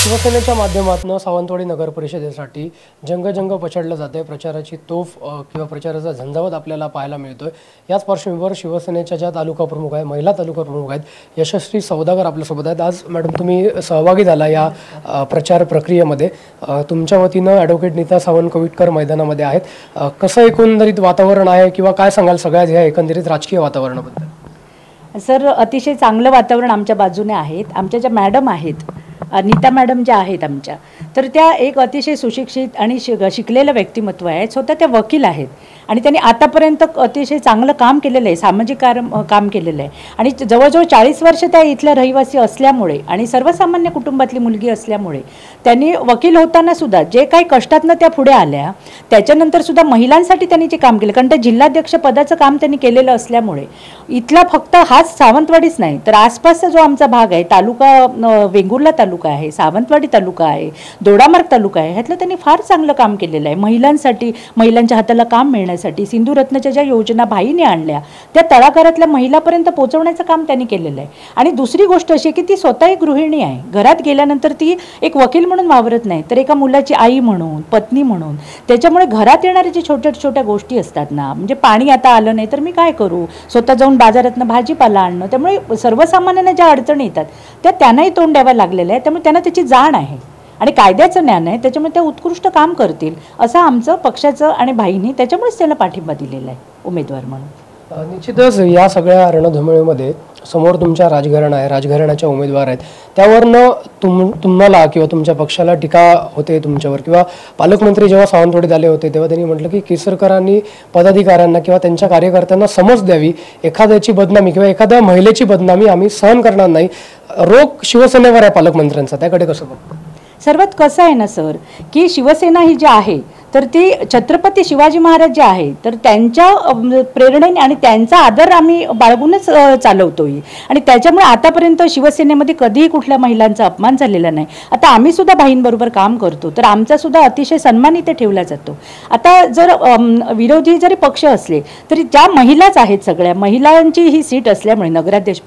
शिवसेनेच्या माध्यमातून सावंतवाडी नगर परिषदेसाठी जंग पछाडलं जाते। प्रचाराची तोफ किंवा प्रचाराचा झंझावात आपल्याला पाहायला मिळतोय। याच पार्श्वभूमीवर शिवसेनेच्या ज्या तालुका प्रमुख आहेत, महिला तालुका प्रमुख आहेत, यशस्वी सौदागर आपल्यासोबत आहेत। आज मॅडम तुम्ही सहभागी झाला या प्रचार प्रक्रियेमध्ये। तुमच्या वतीनं ॲडव्होकेट नीता सावंत कविटकर मैदानामध्ये आहेत। कसं एकंदरीत वातावरण आहे किंवा काय सांगाल सगळ्या या एकंदरीत राजकीय वातावरणाबद्दल? सर, अतिशय चांगलं वातावरण आमच्या बाजूने आहेत। आमच्या ज्या मॅडम आहेत, नीता मॅडम ज्या आहेत आमच्या, तर त्या एक अतिशय सुशिक्षित आणि शिकलेलं व्यक्तिमत्व आहे। स्वतः त्या वकील आहेत आणि त्यांनी आतापर्यंत अतिशय चांगलं काम केलेलं आहे, सामाजिक काम केलेलं आहे आणि जवळजवळ 40 वर्ष त्या इथल्या रहिवासी असल्यामुळे आणि सर्वसामान्य कुटुंबातली मुलगी असल्यामुळे त्यांनी वकील होताना सुद्धा जे काही कष्टातनं त्या पुढे आल्या, त्याच्यानंतर सुद्धा महिलांसाठी त्यांनी जे काम केलं, कारण त्या जिल्हाध्यक्ष पदाचं काम त्यांनी केलेलं असल्यामुळे इथला फक्त हाच सावंतवाडीच नाही तर आसपासचा जो आमचा भाग आहे, तालुका वेंगुर्ला तालुका आहे, सावंतवाडी तालुका आहे, दोडामार्ग तालुका आहे, ह्यातलं त्यांनी फार चांगलं काम केलेलं आहे। महिलांसाठी, महिलांच्या हाताला काम मिळण्यासाठी सिंधुरत्नच्या ज्या योजना बाईने आणल्या त्या तळागाळातल्या महिलांपर्यंत पोहोचवण्याचं काम त्यांनी केलेलं आहे। आणि दुसरी गोष्ट अशी की ती स्वतः एक गृहिणी आहे। घरात गेल्यानंतर ती एक वकील म्हणून वावरत नाही तर एका मुलाची आई म्हणून, पत्नी म्हणून। त्याच्यामुळे घरात येणाऱ्या जे छोट्या गोष्टी असतात ना, म्हणजे पाणी आता आलं नाही तर मी काय करू, स्वतः जाऊन बाजारातनं भाजीपाला आणणं, त्यामुळे सर्वसामान्यांना ज्या अडचणी येतात त्या त्यांनाही तोंड द्याव्या लागलेल्या आहे। त्यामुळे त्यांना त्याची जाण आहे आणि कायद्याचं ज्ञान आहे, त्याच्यामुळे ते उत्कृष्ट काम करतील असं आमचं पक्षाचं आणि भाईंनी त्याच्यामुळेच त्यांना पाठिंबा दिलेला आहे उमेदवार म्हणून। निश्चितच या सगळ्या रणधुमाळीमध्ये समोर तुमच्या राजघराणा आहे, राजघराण्याच्या उमेदवार आहेत, त्यावरनं तुम्हाला किंवा तुमच्या पक्षाला टीका होते तुमच्यावर, किंवा पालकमंत्री जेव्हा सावंतवाडीत आले होते तेव्हा त्यांनी म्हटलं की केसरकरांनी पदाधिकाऱ्यांना किंवा त्यांच्या कार्यकर्त्यांना समज द्यावी, एखाद्याची बदनामी किंवा एखाद्या महिलेची बदनामी आम्ही सहन करणार नाही। रोग शिवसेनेवर आहे पालकमंत्र्यांचा, त्याकडे कसं बघतो? सर्वात कसं आहे ना सर, की शिवसेना ही जी आहे तर ती छत्रपती शिवाजी महाराज जे आहे तर त्यांच्या प्रेरणेने आणि त्यांचा आदर आम्ही बाळगूनच चालवतोय आणि त्याच्यामुळे आतापर्यंत शिवसेनेमध्ये कधीही कुठल्या महिलांचा अपमान झालेला नाही। आता आम्ही सुद्धा भाईंबरोबर काम करतो तर आमचा सुद्धा अतिशय सन्मान इथे ठेवला जातो। आता जर विरोधी जरी पक्ष असले तरी ज्या महिलाच आहेत, सगळ्या महिलांची ही सीट असल्यामुळे नगराध्यक्ष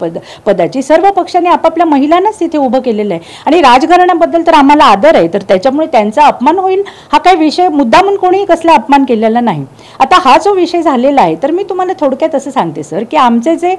पदाची सर्व पक्षांनी आपापल्या महिलांनाच तिथे उभं केलेलं आहे आणि राजघराण्याबद्दल तर आम्हाला आदर आहे, तर त्याच्यामुळे त्यांचा अपमान होईल हा काही विषय मुद्दा म्हणून कोणीही कसला अपमान केलेला नाही। आता हा जो विषय झालेला आहे तर मी तुम्हाला थोडक्यात असं सांगते सर, की आमचे जे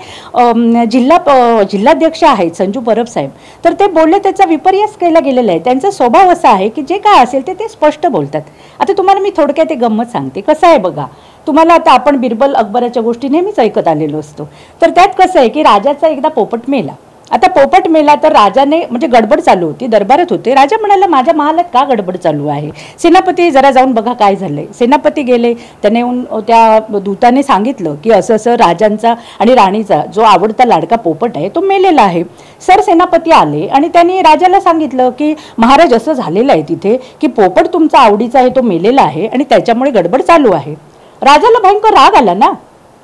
जिल्हाध्यक्ष आहेत संजू परब साहेब, तर ते बोलले त्याचा विपर्यास केला गेलेला आहे। त्यांचा स्वभाव असा आहे की जे काय असेल ते स्पष्ट बोलतात। आता तुम्हाला मी थोडक्यात एक गंमत सांगते। कसं आहे बघा, तुम्हाला आता आपण बिरबल अकबराच्या गोष्टी नेहमीच ऐकत आलेलो असतो, तर त्यात कसं आहे की राजाचा एकदा पोपट मेला। आता पोपट मेला तर राजाने, म्हणजे गडबड चालू होती, दरबारात होते, राजा म्हणाला माझ्या महालात का गडबड चालू आहे, सेनापती जरा जाऊन बघा काय झालंय। सेनापती गेले, त्याने येऊन त्या दूताने सांगितलं की असं असं राजांचा आणि राणीचा जो आवडता लाडका पोपट आहे तो मेलेला आहे। सर सेनापती आले आणि त्यांनी राजाला सांगितलं की महाराज असं झालेलं आहे तिथे की पोपट तुमचा आवडीचा आहे तो मेलेला आहे आणि त्याच्यामुळे गडबड चालू आहे। राजाला भयंकर राग आला ना,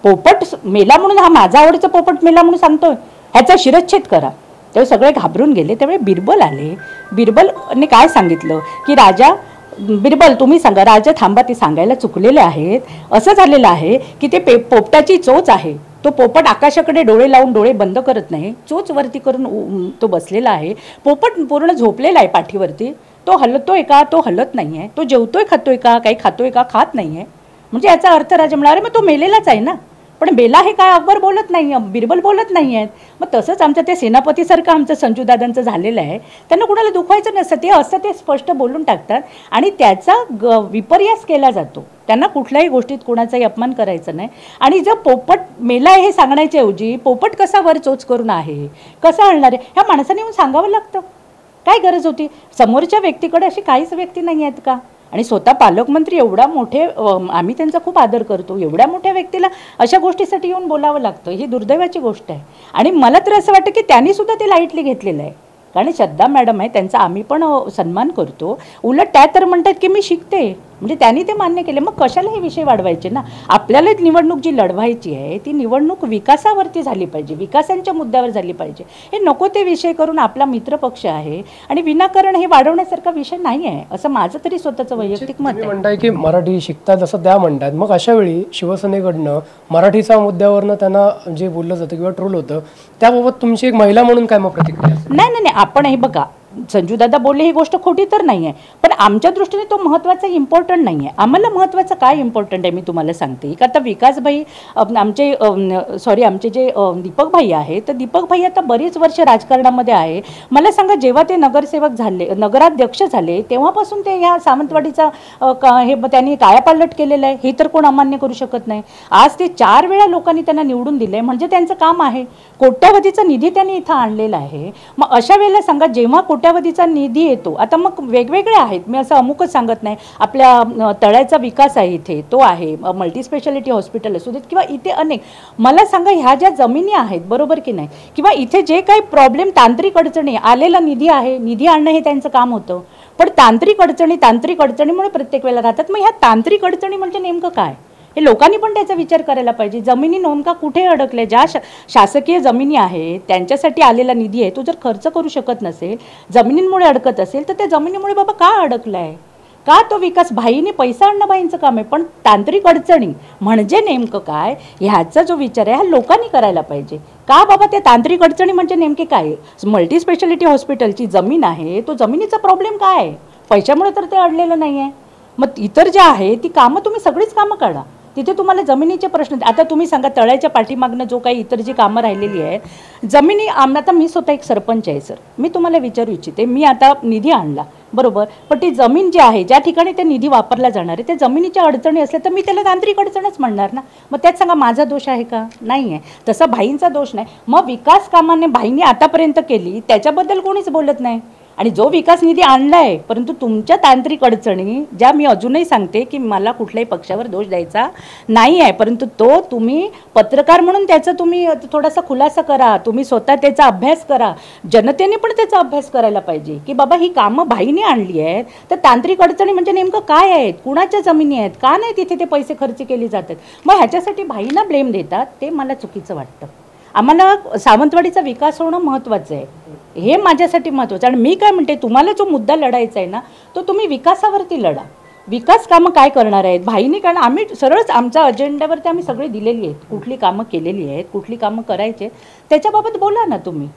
पोपट मेला म्हणून हा माझा आवडीचा पोपट मेला म्हणून सांगतोय, ह्याचा शिरच्छेद करा। तेव्हा सगळे घाबरून गेले। त्यामुळे बिरबल आले, बिरबलने काय सांगितलं की राजा, बिरबल तुम्ही सांगा, राजा थांबा, ते सांगायला चुकलेले आहेत। असं झालेलं आहे की ते पोपटाची चोच आहे, तो पोपट आकाशाकडे डोळे लावून डोळे बंद करत नाही, चोच वरती करून तो बसलेला आहे, पोपट पूर्ण झोपलेला आहे पाठीवरती, तो हलतोय का, तो हलत नाही आहे, तो जेवतोय खातोय का, काही खातोय का, खात नाही आहे। म्हणजे याचा अर्थ राजा म्हणाले मग तो मेलेलाच आहे ना, पण बेला हे काय अकबर बोलत नाही, बिरबल बोलत नाही आहेत। मग तसंच आमचं ते सेनापतीसारखं आमचं संजूदादांचं झालेलं आहे। त्यांना कुणाला दुखवायचं नसतं, ते असं ते स्पष्ट बोलून टाकतात आणि त्याचा विपर्यास केला जातो। त्यांना कुठल्याही गोष्टीत कुणाचाही अपमान करायचा नाही। आणि जर पोपट मेला हे सांगण्याच्या ऐवजी पोपट कसा वर चोच करून आहे, कसा हलणार आहे, ह्या माणसाने येऊन सांगावं लागतं। काय गरज होती? समोरच्या व्यक्तीकडे अशी काहीच व्यक्ती नाही आहेत का? आणि स्वतः पालकमंत्री एवढा मोठे, आम्ही त्यांचा खूप आदर करतो, एवढ्या मोठ्या व्यक्तीला अशा गोष्टीसाठी येऊन बोलावं लागतं, ही दुर्दैवाची गोष्ट आहे। आणि मला तर असं वाटतं की त्यांनी सुद्धा ते लाईटली घेतलेलं आहे, कारण श्रद्धा मॅडम आहे त्यांचा आम्ही पण सन्मान करतो। उलट त्या तर म्हणतात की मी शिकते, म्हणजे त्यांनी ते मान्य केले, मग कशाला हे विषय वाढवायचे ना। आपल्याला निवडणूक जी लढवायची आहे ती निवडणूक विकासावरती झाली पाहिजे, विकासांच्या मुद्द्यावर झाली पाहिजे। हे नको ते विषय करून आपला मित्रपक्ष आहे आणि विनाकारण हे वाढवण्यासारखा विषय नाही आहे, असं माझं तरी स्वतःचं वैयक्तिक मत आहे। म्हणताय की मराठी शिकतात असं त्या म्हणतात, मग अशा वेळी शिवसेनेकडनं मराठीचा मुद्द्यावरनं त्यांना जे बोललं जातं किंवा ट्रोल होतं, त्याबाबत तुमची एक महिला म्हणून काय मग प्रतिक्रिया? नाही, आपण हे बघा, संजूदादा बोलले ही गोष्ट खोटी तर नाही आहे, पण आमच्या दृष्टीने तो महत्त्वाचा इम्पॉर्टंट नाही आहे. आम्हाला महत्त्वाचं काय इम्पॉर्टंट आहे मी तुम्हाला सांगते. की आता विकासभाई आमचे आमचे जे दीपक भाई आहे, तर दीपक भाई आता बरीच वर्ष राजकारणामध्ये आहे. मला सांगा, जेव्हा ते नगरसेवक झाले, नगराध्यक्ष झाले, तेव्हापासून ते ह्या सावंतवाडीचा हे त्यांनी कायापालट केलेलं आहे, हे तर कोण अमान्य करू शकत नाही. आज ते 4 वेळा लोकांनी त्यांना निवडून दिले, म्हणजे त्यांचं काम आहे. कोट्यावधीचा निधी त्यांनी इथं आणलेला आहे. मग अशा वेळेला सांगा, जेव्हा कोट्यावधीचा निधी येतो, आता मग वेगवेगळे आहेत, मी असं अमुकच सांगत नाही. आपल्या तळ्याचा विकास आहे इथे, तो आहे. मल्टी स्पेशालिटी हॉस्पिटल असू देत किंवा इथे अनेक, मला सांगा ह्या ज्या जमिनी आहेत, बरोबर की नाही, किंवा इथे जे काही प्रॉब्लेम, तांत्रिक अडचणी, आलेला निधी आहे, निधी आणणं हे त्यांचं काम होतं. पण तांत्रिक अडचणीमुळे प्रत्येक वेळेला राहतात. मग ह्या तांत्रिक अडचणी म्हणजे नेमकं काय, हे लोकांनी पण त्याचा विचार करायला पाहिजे. जमिनी नेमका कुठे अडकल्या, ज्या शासकीय जमिनी आहेत त्यांच्यासाठी आलेला निधी आहे, तो जर खर्च करू शकत नसेल, जमिनींमुळे अडकत असेल, तर त्या जमिनीमुळे बाबा का अडकलाय, का तो विकास भाईने पैसा आणणं भाईंचं काम आहे. पण तांत्रिक अडचणी म्हणजे नेमकं काय, ह्याचा जो विचार आहे हा लोकांनी करायला पाहिजे. का बाबा त्या तांत्रिक अडचणी म्हणजे नेमके काय, मल्टी स्पेशालिटी हॉस्पिटलची जमीन आहे, तो जमिनीचा प्रॉब्लेम काय आहे, पैशामुळे तर ते अडलेलं नाही आहे. मग इतर जे आहे ती कामं तुम्ही सगळीच कामं काढा, तिथे तुम्हाला जमिनीचे प्रश्न. आता तुम्ही सांगा, तळ्याच्या पाठीमागनं जो काही इतर जी कामं राहिलेली आहेत जमिनी, आता मी स्वतः एक सरपंच आहे सर, मी तुम्हाला विचारू इच्छिते, मी आता निधी आणला बरोबर, पण ती जमीन जी आहे, ज्या ठिकाणी ते निधी वापरला जाणार आहे, त्या जमिनीच्या अडचणी असल्या तर मी त्याला तांत्रिक अडचणच म्हणणार ना. मग त्यात सांगा माझा दोष आहे का, नाही आहे. तसा भाईंचा दोष नाही. मग विकास कामाने भाईंनी आतापर्यंत केली त्याच्याबद्दल कोणीच बोलत नाही. आणि जो विकास निधी आणलाय, परंतु तुमच्या तांत्रिक अडचणी ज्या, मी अजूनही सांगते की मला कुठल्याही पक्षावर दोष द्यायचा नाही आहे, परंतु तो तुम्ही पत्रकार म्हणून त्याचा तुम्ही थोडासा खुलासा करा, तुम्ही स्वतः त्याचा अभ्यास करा. जनतेने पण त्याचा अभ्यास करायला पाहिजे की बाबा ही कामं भाईने आणली आहेत, तर तांत्रिक अडचणी म्हणजे नेमकं काय आहेत, कुणाच्या जमिनी आहेत, का नाही तिथे ते पैसे खर्च केले जातात. मग ह्याच्यासाठी भाईंना ब्लेम देतात, ते मला चुकीचं वाटतं. आम्हाला सावंतवाडीचा विकास होणं महत्त्वाचं आहे, हे माझ्यासाठी महत्त्वाचं. आणि मी काय म्हणते, तुम्हाला जो मुद्दा लढायचा आहे ना, तो तुम्ही विकासावरती लढा. विकास कामं काय करणार आहेत भाईनी, कारण आम्ही सरळच आमच्या अजेंड्यावरती आम्ही सगळे दिलेली आहेत, कुठली कामं केलेली आहेत, कुठली कामं करायचे, त्याच्याबाबत बोला ना तुम्ही,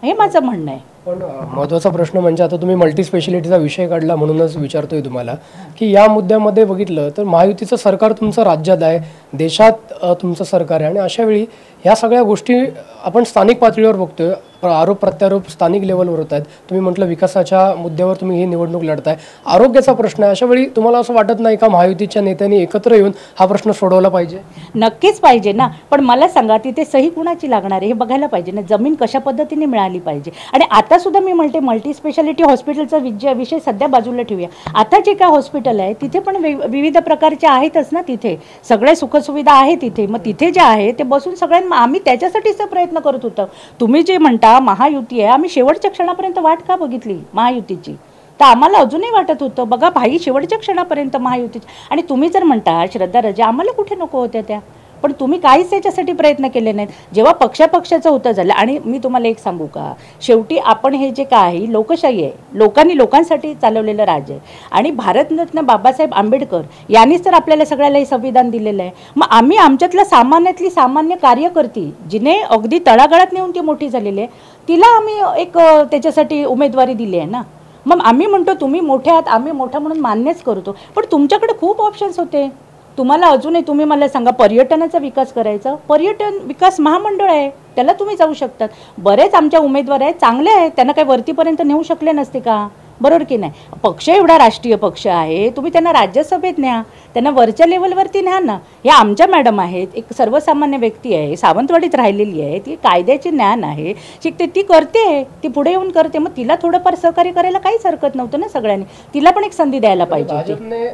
हे माझं म्हणणं आहे. पण महत्त्वाचा प्रश्न म्हणजे, आता तुम्ही मल्टी स्पेशालिटीचा विषय काढला म्हणूनच विचारतोय तुम्हाला, की या मुद्द्यामध्ये बघितलं तर महायुतीचं सरकार तुमचं राज्यात आहे, देशात तुमचं सरकार आहे, आणि अशा वेळी ह्या सगळ्या गोष्टी आपण स्थानिक पातळीवर बघतोय, आरोप प्रत्यारोप स्थानिक लेवलवर होत आहेत. तुम्ही म्हटलं विकासाच्या मुद्द्यावर तुम्ही ही निवडणूक लढताय, आरोग्याचा प्रश्न आहे. अशा वेळी तुम्हाला असं वाटत नाही का महायुतीच्या नेत्यांनी एकत्र येऊन हा प्रश्न सोडवला पाहिजे? नक्कीच पाहिजे ना, पण मला सांगा तिथे सही कुणाची लागणार आहे हे बघायला पाहिजे ना, जमीन कशा पद्धतीने मिळाली पाहिजे. आणि आता सुद्धा मी म्हणते, मल्टी स्पेशालिटी हॉस्पिटलचा विषय सध्या बाजूला ठेवूया. आता जे काय हॉस्पिटल आहे तिथे पण विविध प्रकारचे आहेतच ना, तिथे सगळ्या सुखसुविधा आहेत तिथे. मग तिथे जे आहे ते बसून सगळ्यांना, आम्ही त्याच्यासाठीच प्रयत्न करत होतो. तुम्ही जे म्हणता महायुती आहे, आम्ही शेवटच्या क्षणापर्यंत वाट का बघितली महायुतीची, तर आम्हाला अजूनही वाटत होतं बघा भाई शेवटच्या क्षणापर्यंत महायुतीची. आणि तुम्ही जर म्हणता श्रद्धा रजा आम्हाला कुठे नको होत्या त्या, पण तुम्ही काहीच त्याच्यासाठी प्रयत्न केले नाहीत. जेव्हा पक्षापक्षाचं होतं झालं. आणि मी तुम्हाला एक सांगू का, शेवटी आपण हे जे काय आहे लोकशाही आहे, लोकांनी लोकांसाठी चालवलेलं राज्य आहे. आणि भारतरत्न बाबासाहेब आंबेडकर यांनीच तर आपल्याला सगळ्याला हे संविधान दिलेलं आहे. मग आम्ही आमच्यातल्या सामान्यातली सामान्य कार्यकर्ती, जिने अगदी तळागाळात नेऊन ती मोठी झालेली आहे, तिला आम्ही एक त्याच्यासाठी उमेदवारी दिली आहे ना. मग आम्ही म्हणतो तुम्ही मोठे आहात, आम्ही मोठा म्हणून मान्यच करतो, पण तुमच्याकडे खूप ऑप्शन्स होते. तुम्हाला अजूनही, तुम्ही मला सांगा, पर्यटनाचा विकास करायचा, पर्यटन विकास महामंडळ आहे, त्याला तुम्ही जाऊ शकतात. बरेच आमच्या उमेदवार आहेत, चांगले आहेत, त्यांना काही वरतीपर्यंत नेऊ शकले नसते का, बरोबर की नाही. पक्ष एवढा राष्ट्रीय पक्ष आहे, तुम्ही त्यांना राज्यसभेत न्या, त्यांना वरच्या लेवलवरती न्या ना. ह्या आमच्या मॅडम आहेत, एक सर्वसामान्य व्यक्ती आहे, सावंतवाडीत राहिलेली आहे, ती कायद्याचे ज्ञान आहे, शिकते, ती करते, ती पुढे येऊन करते. मग तिला थोडंफार सहकार्य करायला काहीच हरकत नव्हतं ना सगळ्यांनी, तिला पण एक संधी द्यायला पाहिजे. भाजपने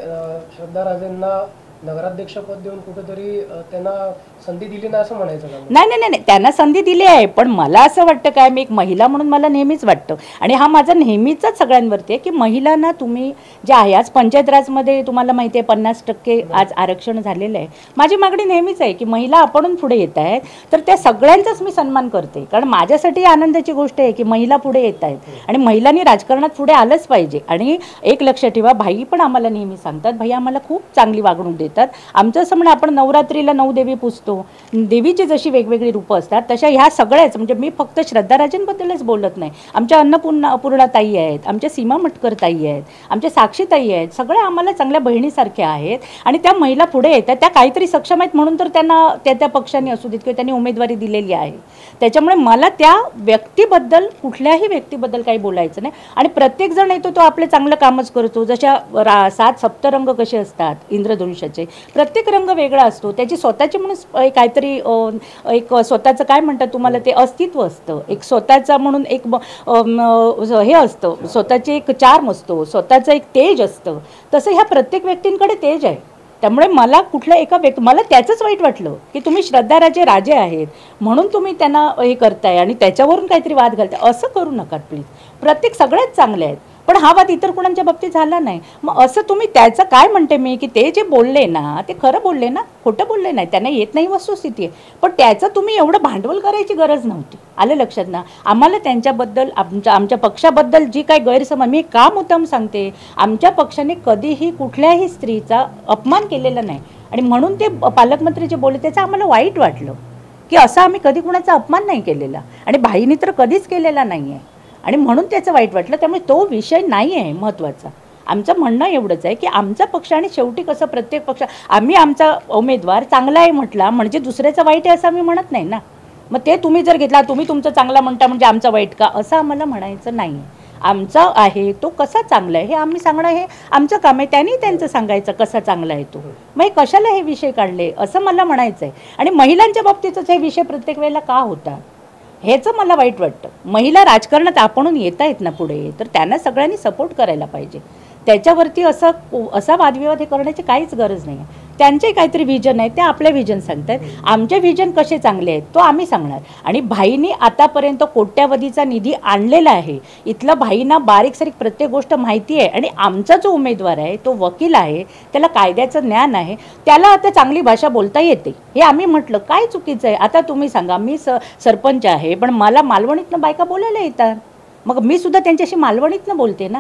श्रद्धा राजेंना नगराध्यक्षपद देऊन कुठेतरी त्यांना संधी दिली नाही असं म्हणायचं का? नाही नाही नाही, त्यांना संधी दिली आहे, पण मला असं वाटतं काय, मी एक महिला म्हणून मला नेहमीच वाटतं, आणि हा माझा नेहमीचाच सगळ्यांवरती आहे, की महिलांना तुम्ही जे आहे, आज पंचायत राजमध्ये तुम्हाला माहिती आहे 50% आज आरक्षण झालेलं आहे. माझी मागणी नेहमीच आहे की महिला आपण पुढे येत आहेत, तर त्या सगळ्यांचाच मी सन्मान करते, कारण माझ्यासाठी आनंदाची गोष्ट आहे की महिला पुढे येत आहेत, आणि महिलांनी राजकारणात पुढे आलंच पाहिजे. आणि एक लक्षात ठेवा, भाई पण आम्हाला नेहमी सांगतात, भाई आम्हाला खूप चांगली वागणूक देतात. आमचं असं म्हणणं, आपण नवरात्रीला 9 देवी पुजतो, असतो, देवीची जशी वेगवेगळी रूपं असतात तशा ह्या सगळ्याच, म्हणजे मी फक्त श्रद्धाराजेंबद्दलच बोलत नाही, आमच्या अपूर्णा ताई आहेत, आमच्या सीमा मटकर ताई आहेत, आमच्या साक्षी ताई आहेत, सगळ्या आम्हाला चांगल्या बहिणीसारख्या आहेत आणि त्या महिला पुढे येतात, त्या काहीतरी सक्षम आहेत म्हणून तर त्यांना त्या पक्षाने असू देत किंवा त्यांनी उमेदवारी दिलेली आहे. त्याच्यामुळे मला त्या व्यक्तीबद्दल, कुठल्याही व्यक्तीबद्दल काही बोलायचं नाही. आणि प्रत्येक जण येतो तो आपलं चांगलं कामच करतो. जशा 7 सप्तरंग कसे असतात इंद्रधनुष्याचे, प्रत्येक रंग वेगळा असतो, त्याची स्वतःची म्हणून काहीतरी एक स्वतःचं काय म्हणतात तुम्हाला ते अस्तित्व असतं, एक स्वतःचा म्हणून एक हे असतं, स्वतःचे एक चार्म असतो, स्वतःचं एक तेज असतं. तसं ह्या प्रत्येक व्यक्तींकडे तेज आहे. त्यामुळे मला कुठल्या एका मला त्याचंच वाईट वाटलं की तुम्ही श्रद्धाराजे राजे आहेत म्हणून तुम्ही त्यांना हे करताय आणि त्याच्यावरून काहीतरी वाद घालताय. असं करू नका प्लीज. प्रत्येक सगळेच चांगले आहेत, पण हा वाद इतर कुणाच्या बाबतीत झाला नाही. मग असं तुम्ही त्याचं काय म्हणते मी की ते जे बोलले ना ते खरं बोलले ना, खोटं बोलले नाही, त्यांना येत नाही वस्तुस्थिती आहे, पण त्याचं तुम्ही एवढं भांडवल करायची गरज नव्हती. आलं लक्षात ना. आम्हाला त्यांच्याबद्दल आमच्या पक्षाबद्दल जी काही गैरसमज, मी का मुद्दाम सांगते, आमच्या पक्षाने कधीही कुठल्याही स्त्रीचा अपमान केलेला नाही आणि म्हणून ते पालकमंत्री जे बोलले त्याचं आम्हाला वाईट वाटलं की असं आम्ही कधी कुणाचा अपमान नाही केलेला आणि भाईनी तर कधीच केलेला नाही आहे आणि म्हणून त्याचं वाईट वाटलं. त्यामुळे तो विषय नाही आहे महत्त्वाचा. आमचं म्हणणं एवढंच आहे की आमचा पक्ष, आणि शेवटी कसं प्रत्येक पक्ष, आम्ही आमचा उमेदवार चांगला आहे म्हटला म्हणजे दुसऱ्याचं वाईट आहे असं आम्ही म्हणत नाही ना. मग ते तुम्ही जर घेतला, तुम्ही तुमचं चांगला म्हणता म्हणजे आमचा वाईट का, असं आम्हाला म्हणायचं नाही. आमचा आहे तो कसा चांगला आहे हे आम्ही सांगणं हे आमचं काम आहे. त्यांनी त्यांचं सांगायचं कसा चांगला आहे तो. मग हे कशाला हे विषय काढले असं मला म्हणायचं आहे. आणि महिलांच्या बाबतीतच हे विषय प्रत्येक वेळेला का होतात ह्याचं मला वाईट वाटतं. महिला राजकारणात आपणून येत आहेत ना पुढे, तर त्यांना सगळ्यांनी सपोर्ट करायला पाहिजे. त्याच्यावरती असा वादविवाद हे करण्याची काहीच गरज नाही आहे. त्यांचे काहीतरी व्हिजन आहे, ते आपले व्हिजन सांगतात. आमचे व्हिजन कसे चांगले आहेत तो आम्ही सांगणार. आणि भाईंनी आतापर्यंत कोट्यावधीचा निधी आणलेला आहे. इथलं भाईंना बारीक सारीक प्रत्येक गोष्ट माहिती आहे. आणि आमचा जो उमेदवार आहे तो वकील आहे, त्याला कायद्याचं ज्ञान आहे, त्याला आता चांगली भाषा बोलता येते. हे आम्ही म्हटलं काय चुकीचं आहे. आता तुम्ही सांगा, मी सरपंच आहे पण मला मालवणीतनं बायका बोलायला येतात, मग मी सुद्धा त्यांच्याशी मालवणीतनं बोलते ना,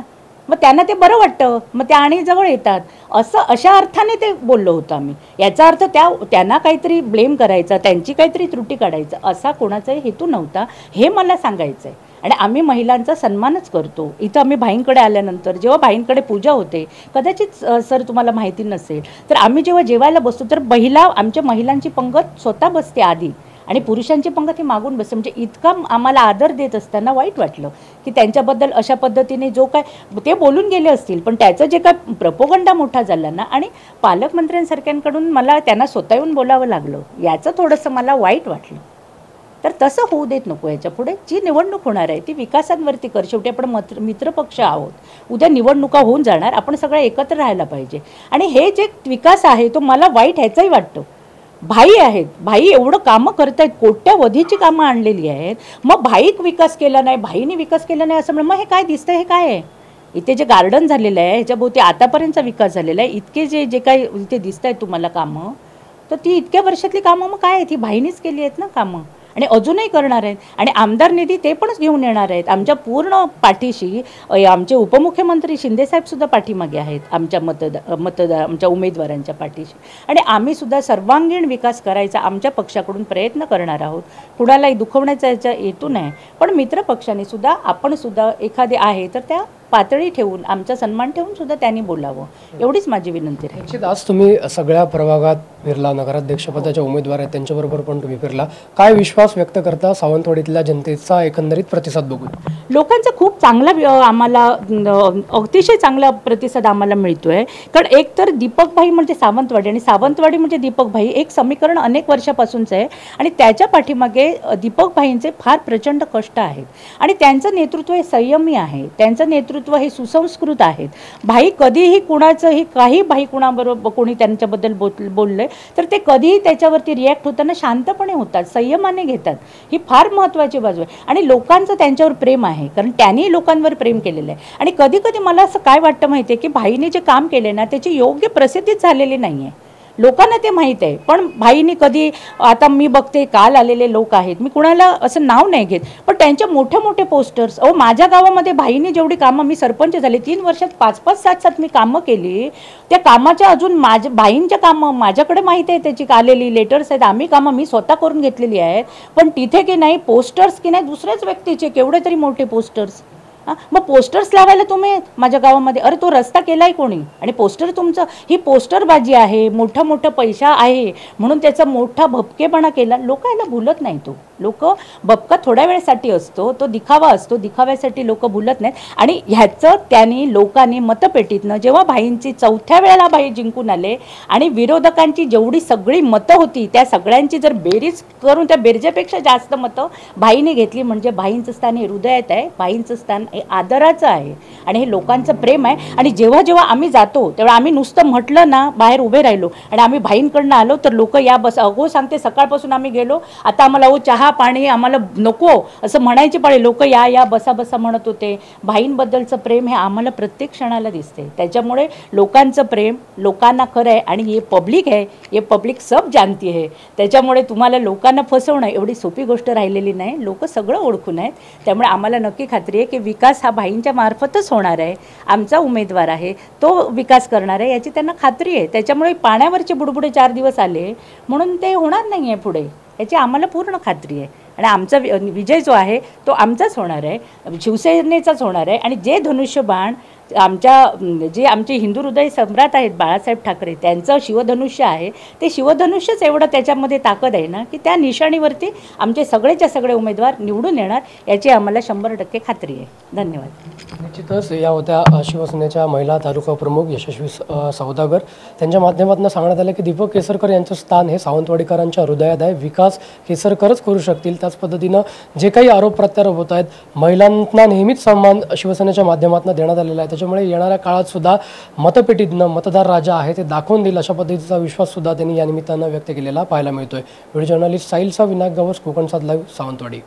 मग त्यांना ते बरं वाटतं, मग त्या आणि जवळ येतात. अशा अर्थाने ते बोललो होतो आम्ही. याचा अर्थ त्यांना काहीतरी ब्लेम करायचा, त्यांची काहीतरी त्रुटी काढायचं असा कोणाचाही हेतू नव्हता, हे मला सांगायचं आहे. आणि आम्ही महिलांचा सन्मानच करतो. इथं आम्ही भाईंकडे आल्यानंतर जेव्हा भाईंकडे पूजा होते, कदाचित सर तुम्हाला माहिती नसेल तर आम्ही जेव्हा जेवायला बसतो तर आमच्या महिलांची पंगत स्वतः बसते आधी आणि पुरुषांची पंगत ही मागून बसते. म्हणजे इतका आम्हाला आदर देत असताना वाईट वाटलं की त्यांच्याबद्दल अशा पद्धतीने जो काय ते बोलून गेले असतील, पण त्याचं जे काय प्रोपोगंडा मोठा झाला ना, आणि पालकमंत्र्यांसारख्यांकडून मला त्यांना स्वतः येऊन बोलावं लागलं, याचं थोडंसं मला वाईट वाटलं. तर तसं होऊ देत नको. याच्या पुढे जी निवडणूक होणार आहे ती विकासांवरती कर. शेवटी आपण मित्रपक्ष आहोत, उद्या निवडणुका होऊन जाणार, आपण सगळे एकत्र राहायला पाहिजे. आणि हे जे विकास आहे तो मला वाईट ह्याचंही वाटतं. भाई आहेत, भाई एवढं कामं करत आहेत, कोट्यावधीची कामं आणलेली आहेत, मग भाईक विकास केला नाही, भाईने विकास केला नाही असं मग हे काय दिसतं, हे काय आहे. इथे जे गार्डन झालेलं आहे ह्याच्याभोवती आतापर्यंतचा विकास झालेला आहे, इतके जे काही इथे दिसत आहेत तुम्हाला कामं, तर ती इतक्या वर्षातली कामं मग काय आहेत, ही भाईनीच केली आहेत ना कामं आणि अजूनही करणार आहेत. आणि आमदार निधी ते पण घेऊन येणार आहेत. आमच्या पूर्ण पाठीशी आमचे उपमुख्यमंत्री शिंदेसाहेबसुद्धा पाठीमागे आहेत आमच्या आमच्या उमेदवारांच्या पाठीशी. आणि आम्हीसुद्धा सर्वांगीण विकास करायचा आमच्या पक्षाकडून प्रयत्न करणार आहोत. कुणालाही दुखवण्याचा याचा हेतू नाही, पण मित्रपक्षाने सुद्धा आपणसुद्धा एखादे आहे तर त्या पातळी ठेवून आमचा सन्मान ठेवून सुद्धा त्यांनी बोलावं, एवढीच माझी विनंती आहे. निश्चित आज तुम्ही सगळ्या प्रभागात फिरला, नगराध्यक्षपदाच्या उमेदवार आहेत त्यांच्याबरोबर पण तुम्ही फिरला, काय विश्वास व्यक्त करता सावंतवाडीतल्या जनतेचा एकंदरीत प्रतिसाद बघून? लोकांचा खूप चांगला आम्हाला अतिशय चांगला प्रतिसाद आम्हाला मिळतोय. कारण एक तर दीपक भाई म्हणजे सावंतवाडी आणि सावंतवाडी म्हणजे दीपक भाई, एक समीकरण अनेक वर्षापासूनचं आहे आणि त्याच्या पाठीमागे दीपक भाईंचे फार प्रचंड कष्ट आहेत आणि त्यांचं नेतृत्व हे संयमी आहे, त्यांचं नेतृत्व हे सुसंस्कृत आहेत. भाई कधीही कुणाचंही काही भाई कुणाबरोबर कोणी त्यांच्याबद्दल बोललंय तर ते कधीही त्याच्यावरती रिॲक्ट होताना शांतपणे होतात, संयमाने घेतात. ही फार महत्त्वाची बाजू आहे आणि लोकांचं त्यांच्यावर प्रेम आहे कारण त्यांनी लोकांवर प्रेम केलेलं आहे. आणि कधी कधी मला असं काय वाटतं माहिती आहे की भाईने जे काम केले ना त्याची योग्य प्रसिद्धीच झालेली नाही आहे. लोकांना ते माहीत आहे. पण भाईनी कधी, आता मी बघते काल आलेले लोक आहेत, मी कुणाला असं नाव नाही घेत, पण त्यांच्या मोठे मोठे पोस्टर्स, माझ्या गावामध्ये भाईने जेवढी कामं, मी सरपंच झाले 3 वर्षात 5-5 7-7 मी कामं केली, त्या कामाच्या अजून माझ्या भाईंच्या कामं माझ्याकडे माहिती आहे, त्याची आलेली लेटर्स आहेत, आम्ही कामं मी स्वतः करून घेतलेली आहेत. पण तिथे की नाही पोस्टर्स की नाही दुसऱ्याच व्यक्तीचे केवढे तरी मोठे पोस्टर्स. मग पोस्टर्स लावायला तुम्ही माझ्या गावामध्ये, अरे तो रस्ता केलाय कोणी, आणि पोस्टर तुमचं, ही पोस्टरबाजी आहे, मोठा मोठा पैसा आहे म्हणून त्याचा मोठा भपकेपणा केला. लोक याला भुलत नाही. तो लोक भपका थोड्या वेळेसाठी असतो, तो दिखावा असतो, दिखाव्यासाठी लोक भुलत नाहीत. आणि ह्याचं त्यांनी लोकांनी मतपेटीतनं जेव्हा भाईंची 4थ्या वेळेला भाई जिंकून आले आणि विरोधकांची जेवढी सगळी मतं होती त्या सगळ्यांची जर बेरीज करून त्या बेरजेपेक्षा जास्त मतं भाईने घेतली, म्हणजे भाईंचं स्थान हे हृदयात आहे, भाईंचं स्थान हे आदराचं आहे आणि हे लोकांचं प्रेम आहे. आणि जेव्हा जेव्हा आम्ही जातो तेव्हा आम्ही नुसतं म्हटलं ना, बाहेर उभे राहिलो आणि आम्ही भाईंकडनं आलो तर लोक या बस, अगो सांगते सकाळपासून आम्ही गेलो, आता आम्हाला चहा पाणी आम्हाला नको असं म्हणायचे पाळे, लोक या या बसा बसा म्हणत होते. भाईंबद्दलचं प्रेम हे आम्हाला प्रत्येक क्षणाला दिसते. त्याच्यामुळे लोकांचं प्रेम लोकांना खरं आहे आणि हे पब्लिक आहे, हे पब्लिक सब जानती आहे. त्याच्यामुळे तुम्हाला लोकांना फसवणं एवढी सोपी गोष्ट राहिलेली नाही. लोक सगळं ओळखून आहेत. त्यामुळे आम्हाला नक्की खात्री आहे की विकास हा भाईंच्या मार्फतच होणार आहे. आमचा उमेदवार आहे तो विकास करणार आहे याची त्यांना खात्री आहे. त्याच्यामुळे पाण्यावरचे बुडबुडे 4 दिवस आले म्हणून ते होणार नाही आहे पुढे, याची आम्हाला पूर्ण खात्री आहे. आणि आमचा विजय जो आहे तो आमचाच होणार आहे, शिवसेनेचाच होणार आहे. आणि जे धनुष्यबाण जे आमचे हिंदू हृदय सम्राट आहेत बाळासाहेब ठाकरे, त्यांचं शिवधनुष्य आहे, ते शिवधनुष्यच एवढं त्याच्यामध्ये ताकद आहे ना की त्या निशाणीवरती आमचे सगळेच्या सगळे उमेदवार निवडून येणार याची आम्हाला 100% खात्री आहे. धन्यवाद. निश्चितच या होत्या शिवसेनेच्या महिला तालुका प्रमुख यशस्वी सौदागर. त्यांच्या माध्यमातून सांगण्यात आलं की दीपक केसरकर यांचं स्थान हे सावंतवाडीकरांच्या हृदयात आहे, विकास केसरकरच करू शकतील. त्याच पद्धतीनं जे काही आरोप प्रत्यारोप होत आहेत, महिलांना नेहमीच सन्मान शिवसेनेच्या माध्यमातून देण्यात आलेला आहे. त्याच्यामुळे येणाऱ्या काळात सुद्धा मतपेटीतनं मतदार राजा आहे ते दाखवून देईल अशा पद्धतीचा विश्वास सुद्धा त्यांनी या निमित्तानं व्यक्त केलेला पाहायला मिळतोय. व्हिडिओ जर्नलिस्ट साहिलचा विनायक गवस, कोकण 7 लाईव्ह, सावंतवाडी.